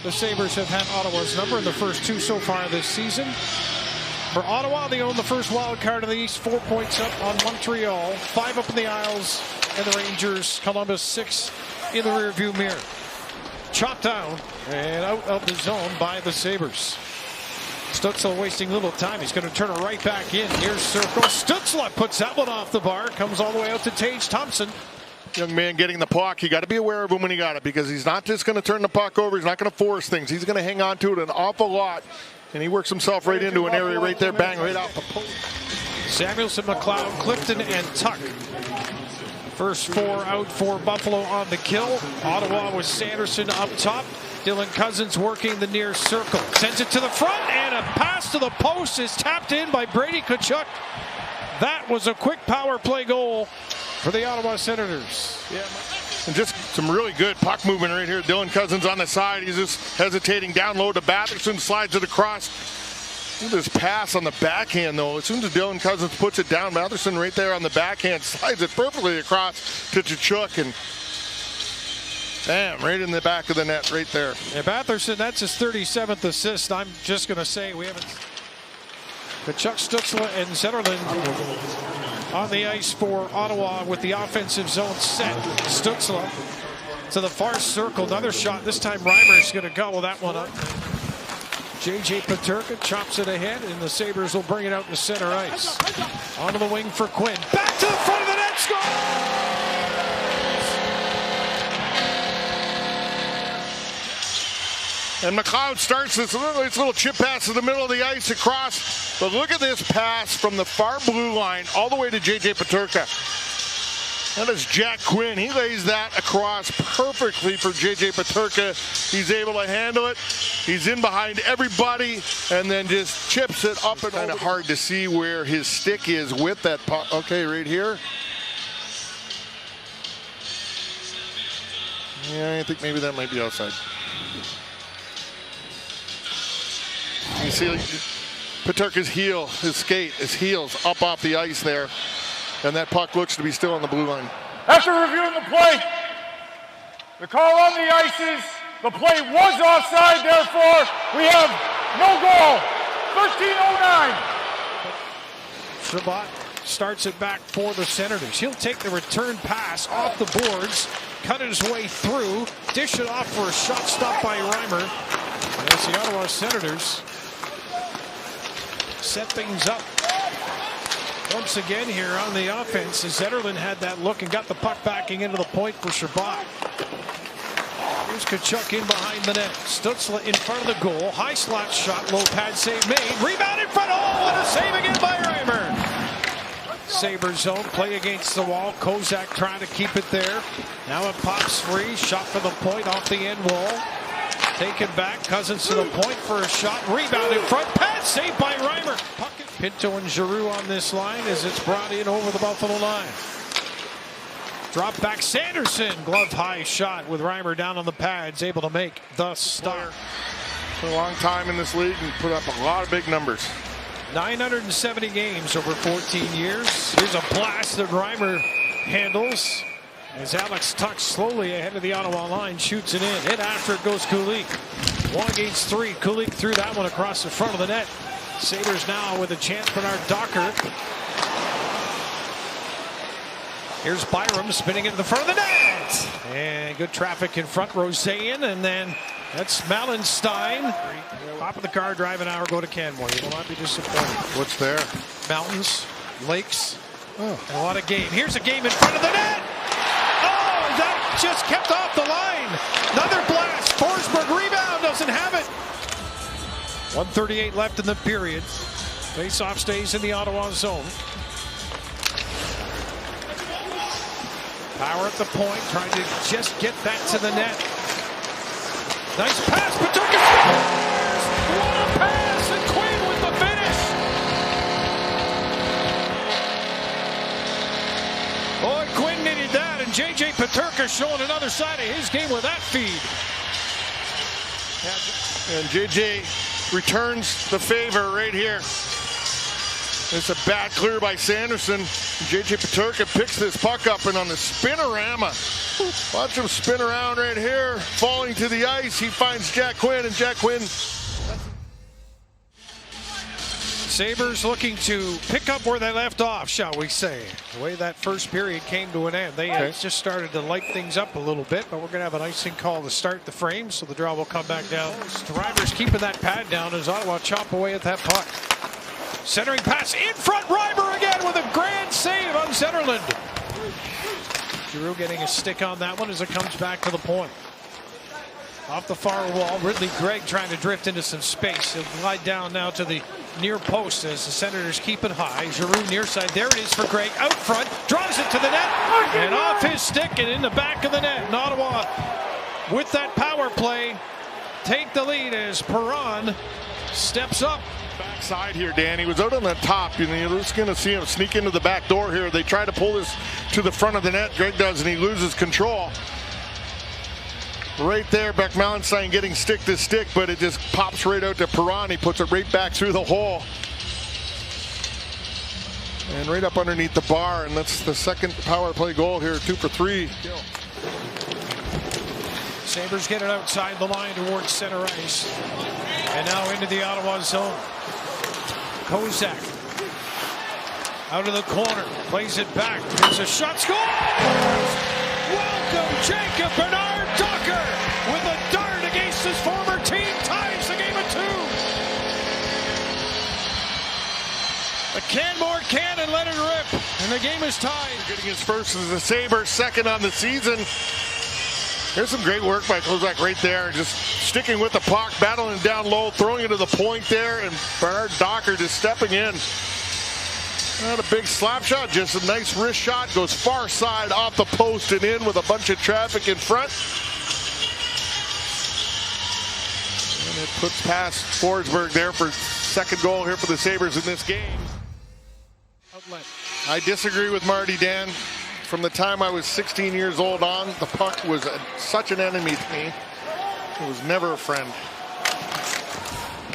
The Sabres have had Ottawa's number in the first two so far this season. For Ottawa, they own the first wild card in the East, 4 points up on Montreal, 5 up in the Isles, and the Rangers, Columbus 6 in the rearview mirror. Chopped down and out of the zone by the Sabres. Stützle wasting little time. He's going to turn it right back in. Here's circle. Stützle puts that one off the bar. Comes all the way out to Tage Thompson. Young man getting the puck. You got to be aware of him when he got it, because he's not just going to turn the puck over. He's not going to force things. He's going to hang on to it an awful lot. And he works himself right into an area right there. Bang, right off the post. Samuelson, McLeod, Clifton, and Tuck. First 4 out for Buffalo on the kill. Ottawa with Sanderson up top. Dylan Cousins working the near circle. Sends it to the front, and a pass to the post is tapped in by Brady Tkachuk. That was a quick power play goal for the Ottawa Senators. Yeah, and just some really good puck movement right here. Dylan Cousins on the side. He's just hesitating down low to Batherson. Slides it across. Look at this pass on the backhand, though. As soon as Dylan Cousins puts it down, Batherson right there on the backhand slides it perfectly across to Tkachuk, and bam, right in the back of the net right there. Yeah, Batherson, that's his 37th assist. I'm just going to say we haven't. Tkachuk, Stützle, and Zetterlund on the ice for Ottawa with the offensive zone set. Stützle to the far circle. Another shot. This time Reimer's going to gobble that one up. J.J. Peterka chops it ahead, and the Sabres will bring it out to center ice. Onto the wing for Quinn. Back to the front of the net. Score! And McLeod starts this little chip pass to the middle of the ice across. But look at this pass from the far blue line all the way to J.J. Peterka. That is Jack Quinn. He lays that across perfectly for J.J. Peterka. He's able to handle it. He's in behind everybody and then just chips it up and kind of hard to see where his stick is with that puck. Okay, right here. Yeah, I think maybe that might be outside. You see Peterka's heel, his skate, his heels up off the ice there. And that puck looks to be still on the blue line. After reviewing the play, the call on the ice is the play was offside, therefore we have no goal. 13:09. Shabbat starts it back for the Senators. He'll take the return pass off the boards, cut his way through, dish it off for a shot stop by Reimer. As the Ottawa Senators set things up once again here on the offense, as Zetterlund had that look and got the puck backing into the point for Shabbat. Here's Tkachuk in behind the net. Stützle in front of the goal. High slot shot, low pad save made. Rebound in front. Oh, what a save again by Reimer. Sabres zone, play against the wall. Kozak trying to keep it there. Now it pops free. Shot for the point off the end wall. Taken back. Cousins to the point for a shot. Rebound in front. Pass saved by Reimer. Pinto and Giroux on this line as it's brought in over the Buffalo line. Drop back Sanderson. Glove high shot with Reimer down on the pads. Able to make the start. For a long time in this league and put up a lot of big numbers. 970 games over 14 years. Here's a blast that Reimer handles. As Alex Tuck slowly ahead of the Ottawa line shoots it in. Hit after it goes Kulich. 1 against 3. Kulich threw that one across the front of the net. Sabres now with a chance. Bernard Docker. Here's Byram spinning into the front of the net. And good traffic in front. Roseanne, and then that's Malenstein. Top of the car, drive an hour, go to Canmore. You will not be disappointed. What's there? Mountains, lakes, and a lot of game. Here's a game in front of the net. Oh, that just kept off the line. Another blast. Forsberg rebound, doesn't have it. 1:38 left in the period. Face-off stays in the Ottawa zone. Power at the point, trying to just get that to the net. Nice pass, Peterka scores! What a pass, and Quinn with the finish! Boy, Quinn needed that, and J.J. Peterka showing another side of his game with that feed. And J.J. returns the favor right here. It's a bad clear by Sanderson. J.J. Peterka picks this puck up, and on the spinorama, Watch him spin around right here, falling to the ice. He finds Jack Quinn, and Jack Quinn. Sabres looking to pick up where they left off, shall we say. The way that first period came to an end. They just started to light things up a little bit, but we're going to have an icing call to start the frame, so the draw will come back down. The Reimer's keeping that pad down as Ottawa chop away at that puck. Centering pass in front, Reimer again with a grand save on Zetterlund. Giroux getting a stick on that one as it comes back to the point. Off the far wall, Ridley Gregg trying to drift into some space. He'll glide down now to the near post as the Senators keep it high. Giroux near side. There it is for Gregg. Out front. Draws it to the net. And off his stick and in the back of the net. And Ottawa, with that power play, take the lead as Perron steps up. Backside here, Dan. He was out on the top. You're just going to see him sneak into the back door here. They try to pull this to the front of the net. Gregg does, and he loses control. Right there, Beck Mallenstein getting stick to stick, but it just pops right out to Perron. He puts it right back through the hole. And right up underneath the bar, and that's the second power play goal here, 2 for 3. Sabres get it outside the line towards center ice. And now into the Ottawa zone. Kozak out of the corner, plays it back. There's a shot, scores! Welcome Jacob Bernard Docker with a dart against his former team, ties the game at 2. A Canmore cannon let it rip, and the game is tied. Getting his first as a Sabres, second on the season. There's some great work by Kozak right there, just sticking with the puck, battling down low, throwing it to the point there, and Bernard Docker just stepping in. Not a big slap shot, just a nice wrist shot, goes far side off the post and in with a bunch of traffic in front. And it puts past Forsberg there for second goal here for the Sabres in this game. Outlet. I disagree with Marty, Dan. From the time I was 16 years old on, the puck was such an enemy to me. It was never a friend.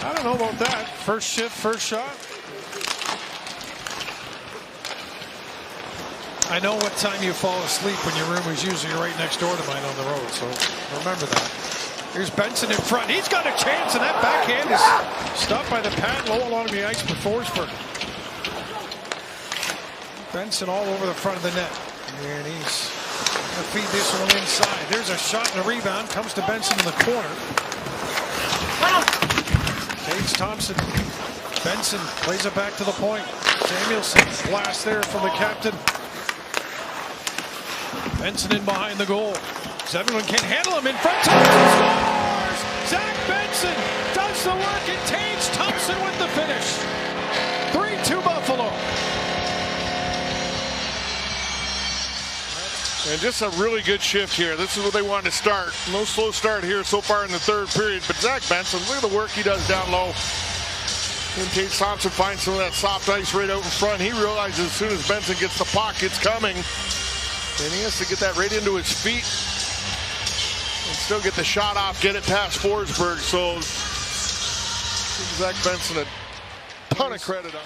I don't know about that. First shift, first shot. I know what time you fall asleep when your room is usually right next door to mine on the road, so remember that. Here's Benson in front. He's got a chance, and that backhand is stopped by the pad low along the ice for Forsberg. Benson all over the front of the net. And he's going to feed this one inside. There's a shot and a rebound. Comes to Benson in the corner. Tage Thompson. Benson plays it back to the point. Samuelson blast there from the captain. Benson in behind the goal. Zetterlund can't handle him in front. Thompson scores! Zach Benson does the work, and Tage Thompson with the finish. 3-2 Buffalo. And just a really good shift here. This is what they wanted to start. No slow start here so far in the third period. But Zach Benson, look at the work he does down low. And Tage Thompson finds some of that soft ice right out in front. He realizes as soon as Benson gets the puck, it's coming. And he has to get that right into his feet. And still get the shot off, get it past Forsberg. So Zach Benson a ton of credit on.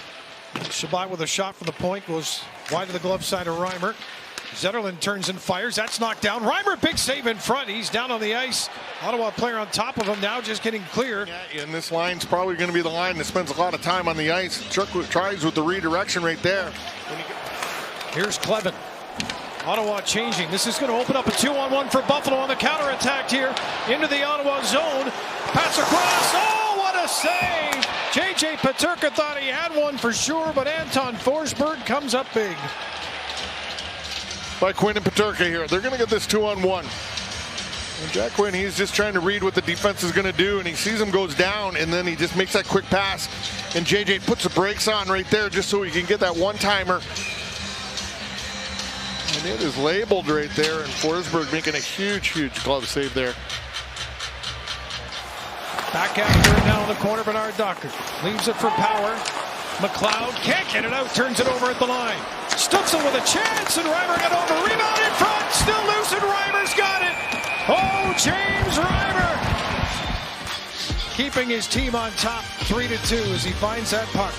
Shabbat with a shot from the point goes wide to the glove side of Reimer. Zetterlund turns and fires. That's knocked down. Reimer, big save in front. He's down on the ice. Ottawa player on top of him now, just getting clear. Yeah, and this line's probably going to be the line that spends a lot of time on the ice. Chuck tries with the redirection right there. Here's Clevin. Ottawa changing. This is going to open up a 2-on-1 for Buffalo on the counterattack here into the Ottawa zone. Pass across. Oh, what a save! J.J. Peterka thought he had one for sure, but Anton Forsberg comes up big. By Quinn and Peterka here. They're going to get this 2-on-1. And Jack Quinn, he's just trying to read what the defense is going to do, and he sees him goes down, and then he just makes that quick pass. And JJ puts the brakes on right there just so he can get that one-timer. And it is labeled right there, and Forsberg making a huge, huge glove save there. Back after it now in the corner, Bernard Docker leaves it for Power. McLeod can't get it out, turns it over at the line. Stutzel with a chance, and Reimer got over. Rebound in front, still loose, and Reimer's got it. Oh, James Reimer keeping his team on top 3-2 as he finds that puck.